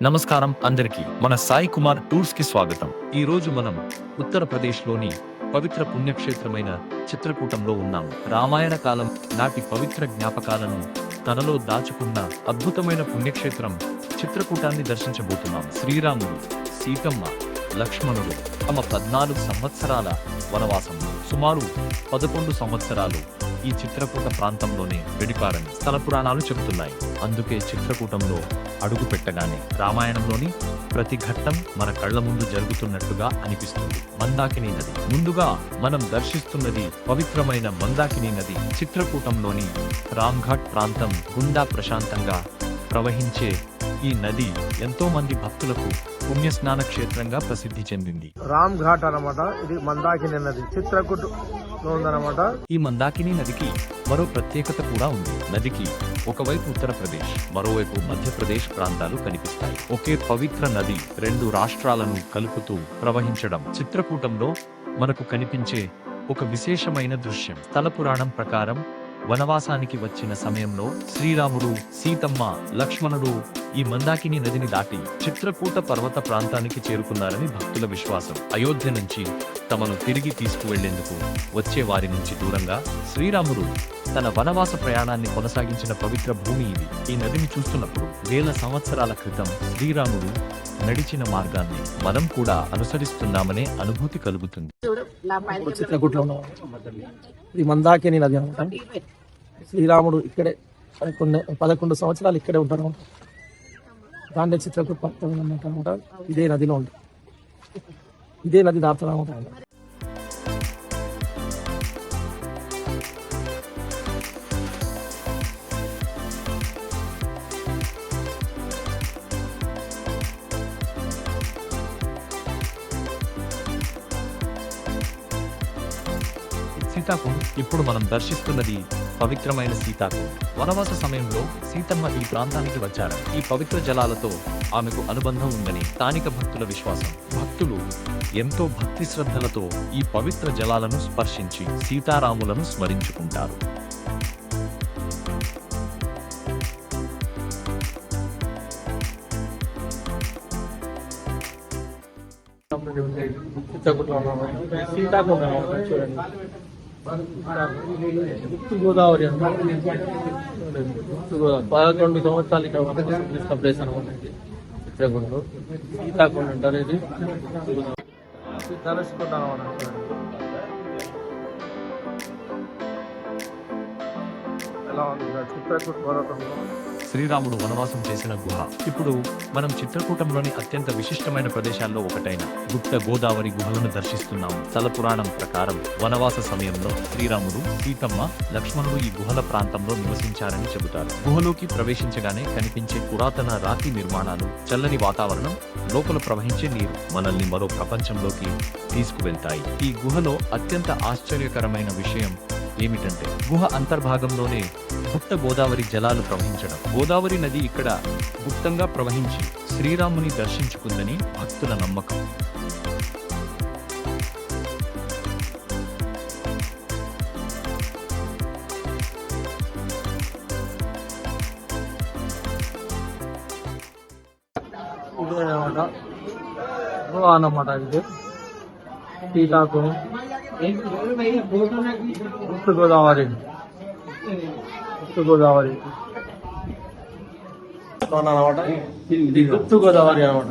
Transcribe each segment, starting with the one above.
నమస్కారం అందరికీ మన సాయి కుమార్ టూర్స్ కి స్వాగతం. ఈ రోజు మనం ఉత్తరప్రదేశ్లోని పవిత్ర పుణ్యక్షేత్రమైన చిత్రకూటంలో ఉన్నాము. రామాయణ కాలం నాటి పవిత్ర జ్ఞాపకాలను తనలో దాచుకున్న అద్భుతమైన పుణ్యక్షేత్రం చిత్రకూటాన్ని దర్శించబోతున్నాం. శ్రీరాముడు, సీతమ్మ, లక్ష్మణుడు తమ 14 సంవత్సరాల వనవాసంలో సుమారు 11 సంవత్సరాలు ఈ చిత్రకూట ప్రాంతంలోనే గడిపారని స్థల పురాణాలు చెబుతున్నాయి. అందుకే చిత్రకూటంలో అడుగు పెట్టగానే రామాయణంలోని ప్రతి ఘట్టం మన కళ్ల ముందు జరుగుతున్నట్టుగా అనిపిస్తుంది. మందాకిని నది ముందుగా మనం దర్శిస్తున్నది పవిత్రమైన మందాకిని నది. చిత్రకూటంలోని రామ్ఘాట్ ప్రాంతం గుండా ప్రశాంతంగా ప్రవహించే ఈ నది ఎంతో మంది భక్తులకు పుణ్యస్నాన క్షేత్రంగా ప్రసిద్ధి చెందింది. రామ్ ఘాట్ అన్నమాట. ఇది మందాకిని నది చిత్రకూట్ లో ఉందన్నమాట. ఈ మందాకిని నదికి మరో ప్రత్యేకత కూడా ఉంది. నదికి ఒకవైపు ఉత్తరప్రదేశ్, మరోవైపు మధ్యప్రదేశ్ ప్రాంతాలు కనిపిస్తాయి. ఒకే పవిత్ర నది రెండు రాష్ట్రాలను కలుపుతూ ప్రవహించడం చిత్రకూటంలో మనకు కనిపించే ఒక విశేషమైన దృశ్యం. స్థల పురాణం ప్రకారం వనవాసానికి వచ్చిన సమయంలో శ్రీరాముడు, సీతమ్మ, లక్ష్మణుడు ఈ మందాకిని నదిని దాటి చిత్రకూట పర్వత ప్రాంతానికి చేరుకున్నారని భక్తుల విశ్వాసం. అయోధ్య నుంచి తమను తిరిగి తీసుకువెళ్లేందుకు వచ్చే వారి నుంచి దూరంగా శ్రీరాముడు తన వనవాస ప్రయాణాన్ని కొనసాగించిన పవిత్ర భూమి ఇది. ఈ నదిని చూస్తున్నప్పుడు వేల సంవత్సరాల క్రితం శ్రీరాముడు నడిచిన మార్గాన్ని మనం కూడా అనుసరిస్తున్నామనే అనుభూతి కలుగుతుంది. చిత్రకూట్లో ఇది మందాకిని నది అనమాట. శ్రీరాముడు ఇక్కడే 11 సంవత్సరాలు ఇక్కడే ఉంటారు. దాంట్లో చిత్రకూట్ పర్వతం అనమాట. ఇదే నదిలో ఉంటుంది. ఇదే నది దాటుతూ ఉంటారు. సీతాకు ఇప్పుడు మనం దర్శిస్తున్నది పవిత్రమైన సీతాకు. వనవాస సమయంలో సీతమ్మ ఈ ప్రాంతానికి వచ్చారు. ఈ పవిత్ర జలాలతో ఆమెకు అనుబంధం ఉందని స్థానిక భక్తుల విశ్వాసం. భక్తులు ఎంతో భక్తి శ్రద్ధలతో ఈ పవిత్ర జలాలను స్పర్శించి సీతారాములను స్మరించుకుంటారు. గోదావరి 11 సంవత్సరాలు ఇక్కడ ప్లేస్ అనమాట. చిత్రకూటలో సీతాకుండ అంటారు. ఇది తలసుకుంటాను అనమాట. ఎలా ఉంది చిత్రకూట పర్వతంలో శ్రీరాముడు వనవాసం చేసిన గుహ. ఇప్పుడు మనం చిత్రకూటంలోని అత్యంత విశిష్టమైన ప్రదేశాల్లో ఒకటైన గుప్త గోదావరి గుహలను దర్శిస్తున్నాము. స్థల పురాణం ప్రకారం వనవాస సమయంలో శ్రీరాముడు, సీతమ్మ, లక్ష్మణుడు ఈ గుహల ప్రాంతంలో నివసించారని చెబుతారు. గుహలోకి ప్రవేశించగానే కనిపించే పురాతన రాతి నిర్మాణాలు, చల్లని వాతావరణం, లోపల ప్రవహించే నీరు మనల్ని మరో ప్రపంచంలోకి తీసుకువెళ్తాయి. ఈ గుహలో అత్యంత ఆశ్చర్యకరమైన విషయం ఏమిటంటే గుహ అంతర్భాగంలోనే గుప్త గోదావరి జలాలు ప్రవహించడం. గోదావరి నది ఇక్కడ గుప్తంగా ప్రవహించి శ్రీరాముని దర్శించుకుందని భక్తుల నమ్మకం. అన్నమాట. ఇది సీతాకు గుప్త గోదావరి అనమాట. ఇది గుప్త గోదావరి అనమాట.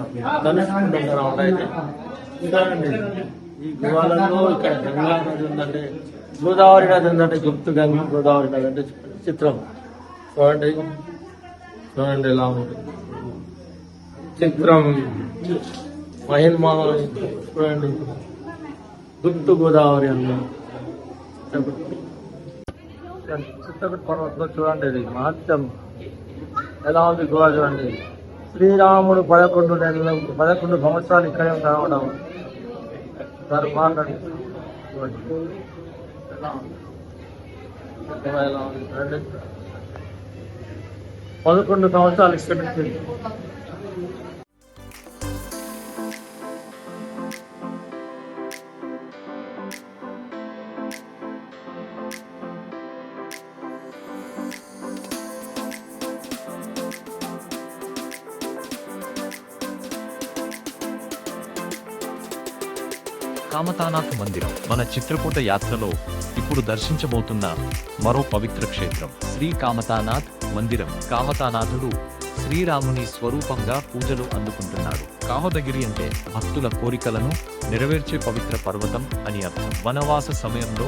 అనమాట. ఇంకా ఈ గుహాలలో ఇక్కడ గంగా నది ఉందంటే, గోదావరి నది ఉందంటే గుప్త గోదావరి నది అంటే చిత్రం. చూడండి ఎలా ఉంటుంది చిత్రం. మహిమా చూడండి గుప్త గోదావరి అన్న చిత్రకూట పర్వతంలో చూడండి. ఇది మహత్యం ఎలా ఉంది గుహ చూడండి. శ్రీరాముడు 11 సంవత్సరాలు ఇక్కడే ఉంటాడు. మాట్లాడి ఎలా ఉంది చూడండి. 11 సంవత్సరాలు ఇక్కడ నుంచి కామతానాథ్ మందిరం మన చిత్రకూట యాత్రలో ఇప్పుడు దర్శించబోతున్న మరో పవిత్ర క్షేత్రం శ్రీ కామతానాథ్ మందిరం. కామతానాథుడు శ్రీరాముని స్వరూపంగా పూజలు అందుకుంటున్నాడు. కామదగిరి అంటే భక్తుల కోరికలను నెరవేర్చే పవిత్ర పర్వతం అని అర్థం. వనవాస సమయంలో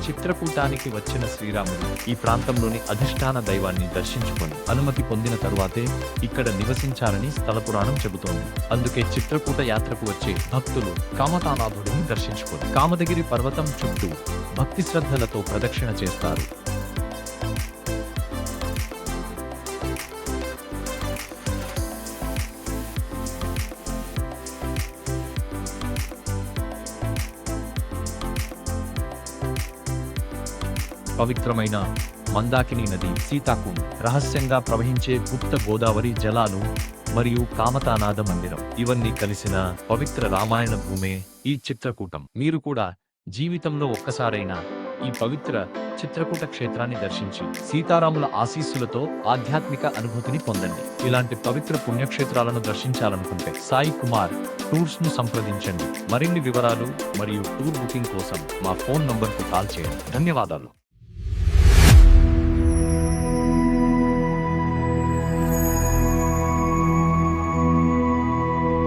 చిత్రకూటానికి వచ్చిన శ్రీరాముడు ఈ ప్రాంతంలోని అధిష్టాన దైవాన్ని దర్శించుకొని అనుమతి పొందిన తరువాతే ఇక్కడ నివసించారని స్థల పురాణం చెబుతోంది. అందుకే చిత్రకూట యాత్రకు వచ్చే భక్తులు కామతానాథుడిని దర్శించుకొని కామదగిరి పర్వతం చుట్టూ భక్తి శ్రద్ధలతో ప్రదక్షిణ చేస్తారు. పవిత్రమైన మందాకిని నది, సీతాకుండ్, రహస్యంగా ప్రవహించే గుప్త గోదావరి జలాలు మరియు కామతానాథ మందిరం ఇవన్నీ కలిసిన పవిత్ర రామాయణ భూమే ఈ చిత్రకూటం. మీరు కూడా జీవితంలో ఒక్కసారైనా ఈ పవిత్ర చిత్రకూట క్షేత్రాన్ని దర్శించి సీతారాముల ఆశీస్సులతో ఆధ్యాత్మిక అనుభూతిని పొందండి. ఇలాంటి పవిత్ర పుణ్యక్షేత్రాలను దర్శించాలనుకుంటే సాయి కుమార్ టూర్స్ ను సంప్రదించండి. మరిన్ని వివరాలు మరియు టూర్ బుకింగ్ కోసం మా ఫోన్ నంబర్కు కాల్ చేయండి. ధన్యవాదాలు.